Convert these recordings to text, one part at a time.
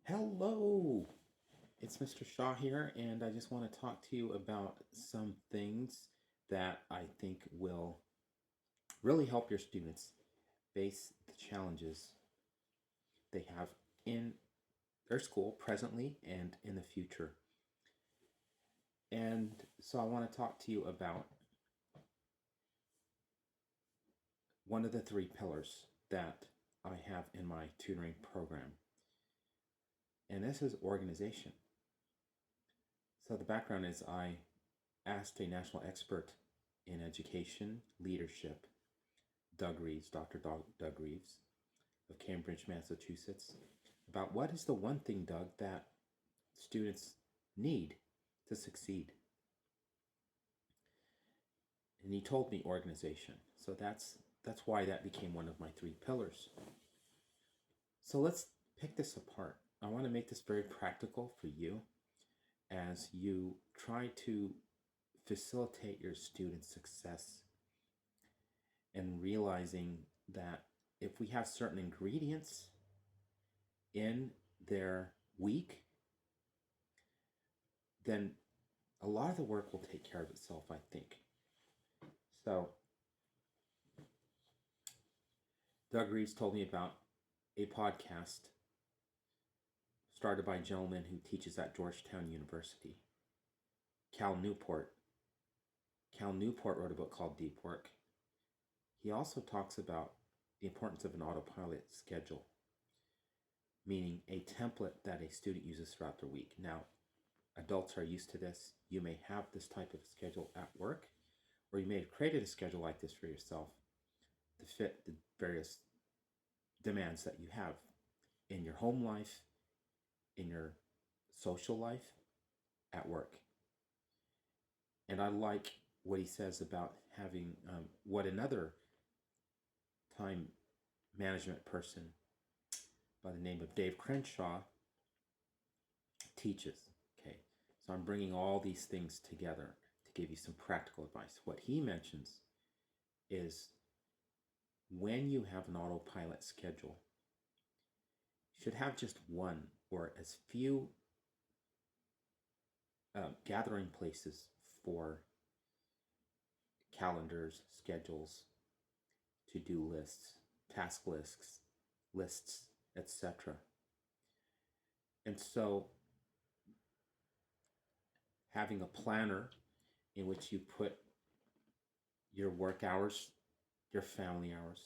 Hello, it's Mr. Shah here, and I just want to talk to you about some things that I think will really help your students face the challenges they have in their school presently and in the future. And so I want to talk to you about one of the three pillars that I have in my tutoring program, and this is organization. So the background is I asked a national expert in education leadership, Dr. Doug Reeves of Cambridge, Massachusetts, about what is the one thing, Doug, that students need to succeed. And he told me organization. So that's why that became one of my three pillars. So let's pick this apart. I want to make this very practical for you as you try to facilitate your students' success and realizing that if we have certain ingredients in their week, then a lot of the work will take care of itself, I think. So, Doug Reeves told me about a podcast started by a gentleman who teaches at Georgetown University, Cal Newport. Cal Newport wrote a book called Deep Work. He also talks about the importance of an autopilot schedule, meaning a template that a student uses throughout their week. Now, adults are used to this. You may have this type of schedule at work, or you may have created a schedule like this for yourself to fit the various demands that you have in your home life, in your social life, at work. And I like what he says about having what another time management person by the name of Dave Crenshaw teaches. Okay, so I'm bringing all these things together to give you some practical advice. What he mentions is when you have an autopilot schedule, you should have just one or as few gathering places for calendars, schedules, to-do lists, task lists, etc. And so having a planner in which you put your work hours, your family hours,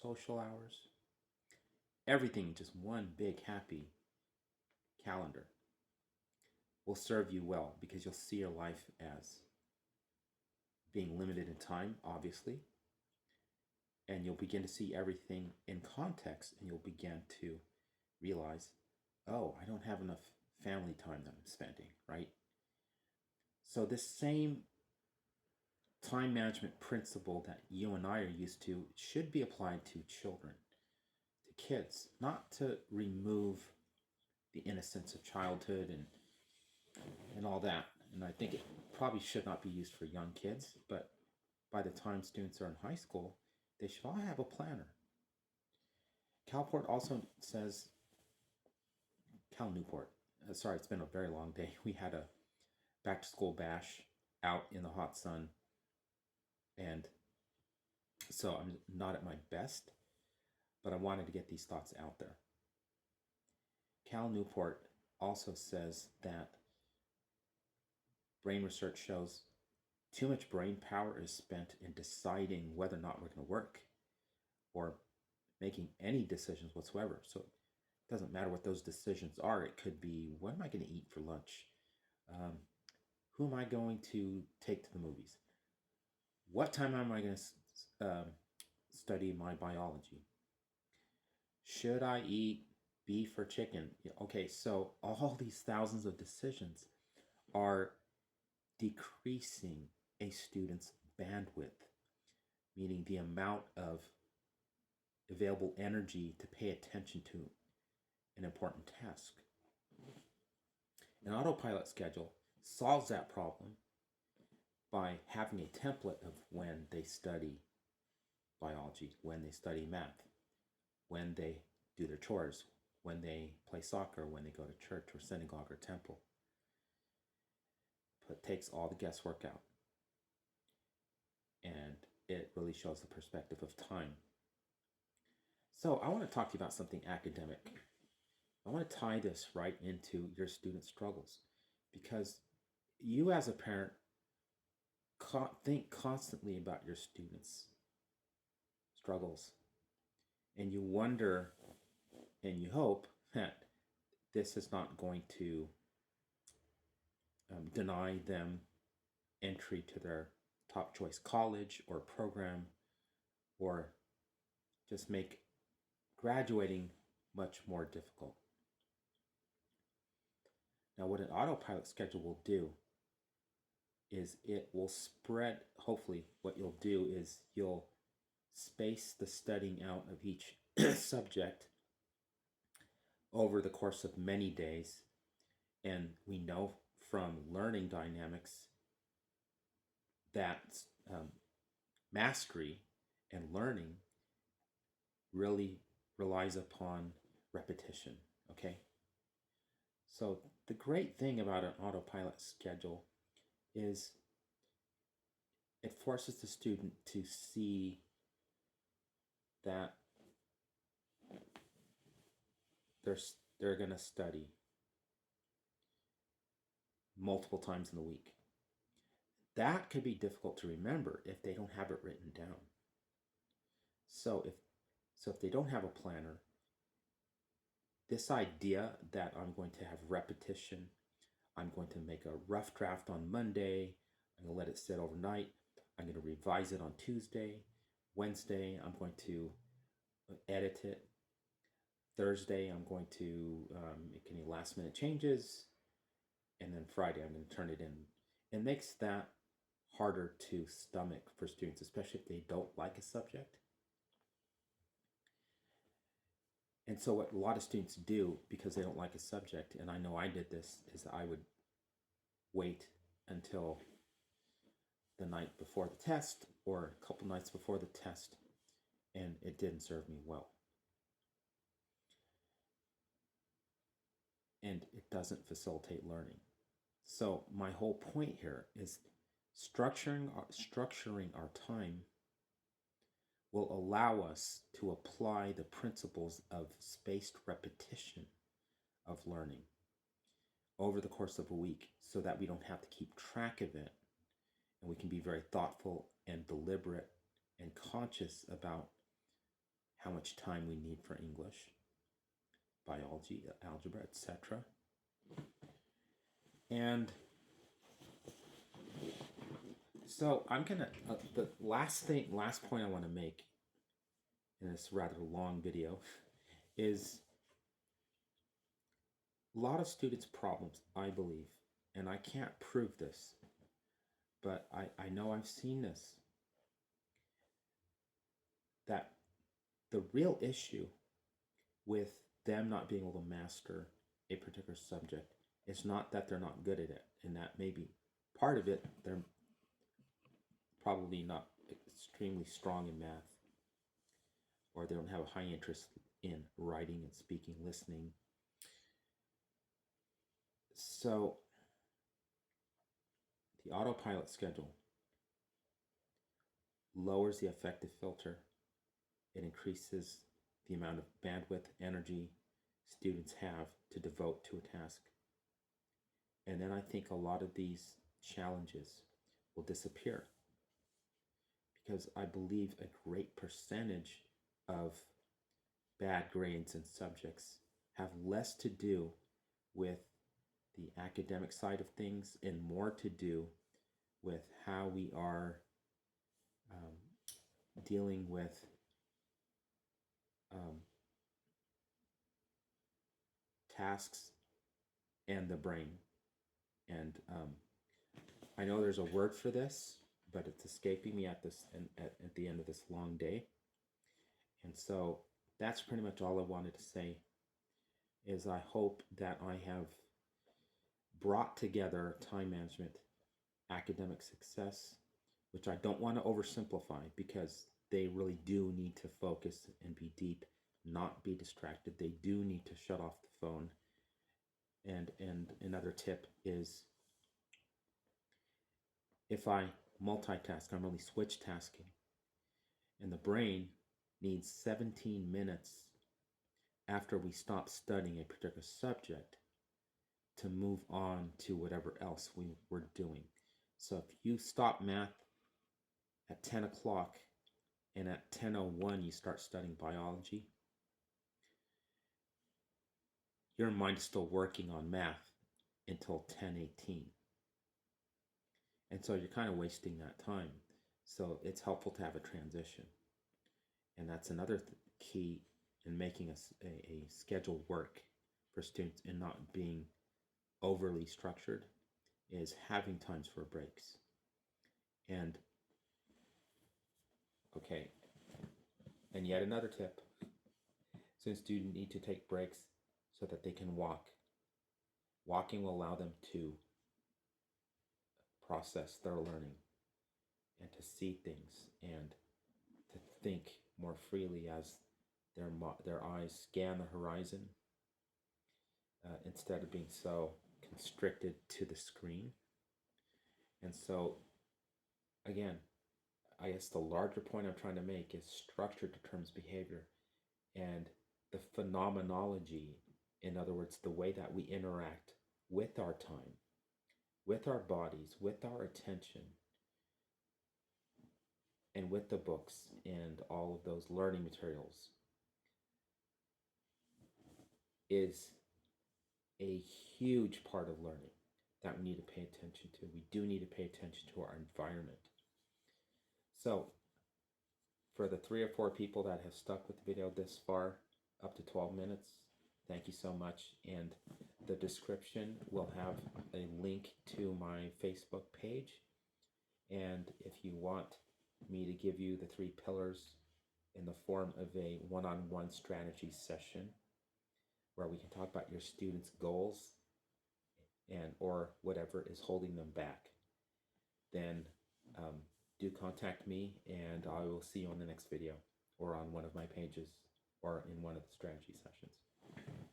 social hours, everything in just one big happy calendar will serve you well because you'll see your life as being limited in time, obviously, and you'll begin to see everything in context, and you'll begin to realize, oh, I don't have enough family time that I'm spending, right? So this same time management principle that you and I are used to should be applied to children, to kids, not to remove the innocence of childhood and all that. And I think it probably should not be used for young kids, but by the time students are in high school, they should all have a planner. Cal Newport, sorry, it's been a very long day. We had a back to school bash out in the hot sun, and so I'm not at my best, but I wanted to get these thoughts out there. Cal Newport also says that brain research shows too much brain power is spent in deciding whether or not we're going to work or making any decisions whatsoever. So it doesn't matter what those decisions are. It could be, what am I going to eat for lunch? Who am I going to take to the movies? What time am I going to study my biology? Should I eat beef or chicken? Okay, so all these thousands of decisions are decreasing a student's bandwidth, meaning the amount of available energy to pay attention to an important task. An autopilot schedule solves that problem by having a template of when they study biology, when they study math, when they do their chores, when they play soccer, when they go to church or synagogue or temple. But it takes all the guesswork out. And it really shows the perspective of time. So I want to talk to you about something academic. I want to tie this right into your student struggles, because you as a parent think constantly about your students' struggles, and you wonder and you hope that this is not going to deny them entry to their top choice college or program, or just make graduating much more difficult. Now, what an autopilot schedule will do is it will spread, hopefully what you'll do is you'll space the studying out of each subject over the course of many days. And we know from learning dynamics that mastery and learning really relies upon repetition, okay? So the great thing about an autopilot schedule is it forces the student to see that they're going to study multiple times in the week. That could be difficult to remember if they don't have it written down. So if they don't have a planner, this idea that I'm going to have repetition, I'm going to make a rough draft on Monday, I'm going to let it sit overnight, I'm going to revise it on Tuesday, Wednesday I'm going to edit it, Thursday I'm going to make any last minute changes, and then Friday I'm going to turn it in. It makes that harder to stomach for students, especially if they don't like a subject. And so what a lot of students do because they don't like a subject, and I know I did this, is I would wait until the night before the test or a couple nights before the test, and it didn't serve me well. And it doesn't facilitate learning. So my whole point here is structuring our time will allow us to apply the principles of spaced repetition of learning over the course of a week so that we don't have to keep track of it, and we can be very thoughtful and deliberate and conscious about how much time we need for English, biology, algebra, etc. And so I'm gonna, the last point I want to make in this rather long video is a lot of students' problems, I believe, and I can't prove this, but I know I've seen this, that the real issue with them not being able to master a particular subject is not that they're not good at it, and that may be part of it. They're probably not extremely strong in math, or they don't have a high interest in writing and speaking, listening. So the autopilot schedule lowers the effective filter. It increases the amount of bandwidth, energy students have to devote to a task. And then I think a lot of these challenges will disappear, because I believe a great percentage of bad grades in subjects have less to do with the academic side of things and more to do with how we are dealing with tasks and the brain. And I know there's a word for this, but it's escaping me at the end of this long day. And so that's pretty much all I wanted to say, is I hope that I have brought together time management, academic success, which I don't want to oversimplify, because they really do need to focus and be deep not be distracted. They do need to shut off the phone. And another tip is, if I multitask, I'm really switch tasking. And the brain needs 17 minutes after we stop studying a particular subject to move on to whatever else we were doing. So if you stop math at 10 o'clock and at 10:01 you start studying biology, your mind is still working on math until 10:18. And so you're kind of wasting that time. So it's helpful to have a transition. And that's another key in making a schedule work for students and not being overly structured, is having times for breaks. And okay, and yet another tip, since students need to take breaks so that they can walk. Walking will allow them to process their learning and to see things and to think more freely as their eyes scan the horizon, instead of being so constricted to the screen. And so, again, I guess the larger point I'm trying to make is structure determines behavior, and the phenomenology, in other words, the way that we interact with our time, with our bodies, with our attention, and with the books and all of those learning materials, is a huge part of learning that we need to pay attention to. We do need to pay attention to our environment. So, for the 3 or 4 people that have stuck with the video this far, up to 12 minutes, thank you so much. And the description will have a link to my Facebook page. And if you want me to give you the 3 pillars in the form of a one-on-one strategy session where we can talk about your students' goals and or whatever is holding them back, then do contact me, and I will see you on the next video or on one of my pages or in one of the strategy sessions.